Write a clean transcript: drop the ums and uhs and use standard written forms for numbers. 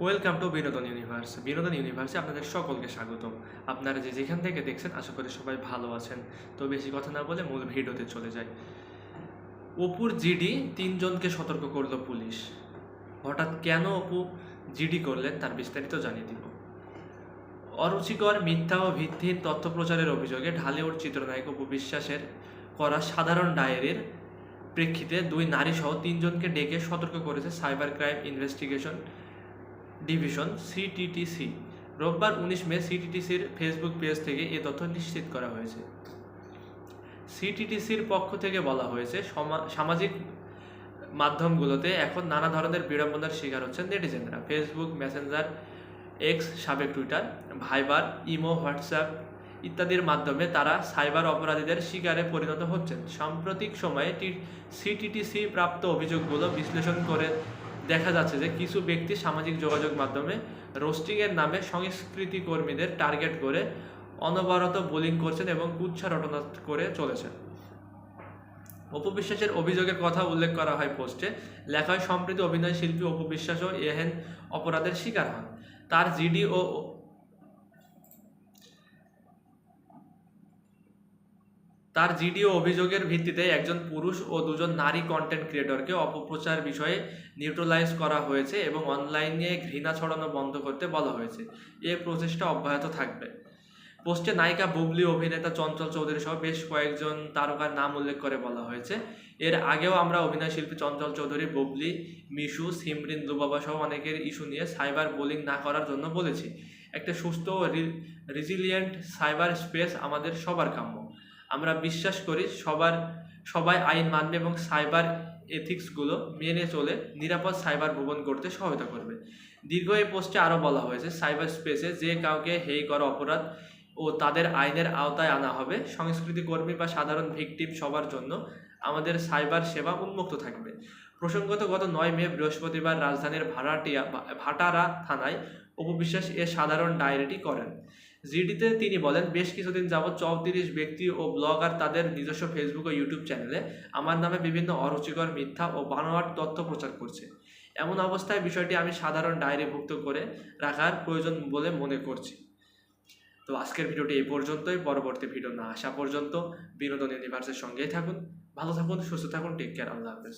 Welcome to বিনোদন universe. বিনোদন ইউনিভার্সে আপনাদের সকলকে স্বাগতম। আপনারা যেখান থেকে দেখছেন আশা করি সবাই ভালো আছেন। তো বেশি কথা না বলে মূল ভিডিওতে চলে যাই। অপুর জিডি 3 জনকে সতর্ক করলো পুলিশ। হঠাৎ কেন অপু জিডি করলেন তার বিস্তারিত জানিয়ে দিব। অরুচিকর, মিথ্যা ও ভিত্তিহীন তথ্য প্রচারের অভিযোগে ঢালিউড চিত্রনায়ক অপু বিশ্বাসের করা সাধারণ ডায়েরির প্রেক্ষিতে 2 নারীসহ 3 জনকে ডেকে সতর্ক করেছে cyber crime investigation division CTTC. রোববার 19 মে সিটিটিসির ফেসবুক পেজ থেকে এ তথ্য নিশ্চিত করা হয়েছে। সিটিটিসির পক্ষ থেকে বলা হয়েছে, সামাজিক মাধ্যমগুলোতে এখন নানা ধরনের বিড়ম্বনার শিকার হচ্ছেন নেটিজেনরা। ফেসবুক, মেসেঞ্জার, এক্স সাবেক টুইটার, ভাইবার, ইমো, হোয়াটসঅ্যাপ ইত্যাদির মাধ্যমে তারা সাইবার অপরাধীদের শিকারে পরিণত হচ্ছেন। সাম্প্রতিক সময়ে সিটিটিসি প্রাপ্ত অভিযোগগুলো বিশ্লেষণ করে দেখা যাচ্ছে যে কিছু ব্যক্তি সামাজিক যোগাযোগ মাধ্যমে রোস্টিংয়ের নামে সংস্কৃতি কর্মীদের টার্গেট করে অনবরত বুলিং করছেন এবং কুৎসা রটনা করে চলেছেন। অপু বিশ্বাসের অভিযোগের কথা উল্লেখ করা হয় পোস্টে। লেখা হয়, সম্প্রতি অভিনয় শিল্পী অপু বিশ্বাসও এহেন অপরাধের শিকার হন। তার জিডি ও অভিযোগের ভিত্তিতে একজন পুরুষ ও 2 জন নারী কন্টেন্ট ক্রিয়েটরকে অপপ্রচার বিষয়ে নিউট্রালাইজ করা হয়েছে এবং অনলাইনে ঘৃণা ছড়ানো বন্ধ করতে বলা হয়েছে। এ প্রচেষ্টা অব্যাহত থাকবে। পোস্টে নায়িকা বুবলি, অভিনেতা চঞ্চল চৌধুরী সহ বেশ কয়েকজন তারকার নাম উল্লেখ করে বলা হয়েছে। এর আগেও আমরা অভিনয়শিল্পী চঞ্চল চৌধুরী, বুবলি, মিশু, সিমরিন, লুবাবা সহ অনেকের ইস্যু নিয়ে সাইবার বুলিং না করার জন্য বলেছি। একটা সুস্থ ও রেজিলিয়েন্ট সাইবার স্পেস আমাদের সবার কাম্য। আমরা বিশ্বাস করি সবাই আইন মানবে এবং সাইবার এথিক্সগুলো মেনে চলে নিরাপদ সাইবার ভুবন গড়তে সহায়তা করবে। দীর্ঘ এই পোস্টে আরও বলা হয়েছে, সাইবার স্পেসে যে কাউকে হেয় করা অপরাধ ও তাদের আইনের আওতায় আনা হবে। সংস্কৃতি কর্মী বা সাধারণ ভিকটিম সবার জন্য আমাদের সাইবার সেবা উন্মুক্ত থাকবে। প্রসঙ্গত, গত 9 মে বৃহস্পতিবার রাজধানীর ভাটারা থানায় অপু বিশ্বাস এ সাধারণ ডায়েরিটি করেন। জিডিতে তিনি বলেন, বেশ কিছুদিন যাবৎ 34 ব্যক্তি ও ব্লগার তাদের নিজস্ব ফেসবুক ও ইউটিউব চ্যানেলে আমার নামে বিভিন্ন অরুচিকর, মিথ্যা ও বানোয়াট তথ্য প্রচার করছে। এমন অবস্থায় বিষয়টি আমি সাধারণ ডায়েরিভুক্ত করে রাখার প্রয়োজন বলে মনে করছি। তো আজকের ভিডিওটি এই পর্যন্তই। পরবর্তী ভিডিও না আসা পর্যন্ত বিনোদন ইউনিভার্সের সঙ্গেই থাকুন। ভালো থাকুন, সুস্থ থাকুন, টেক কেয়ার, আল্লাহ হাফেজ।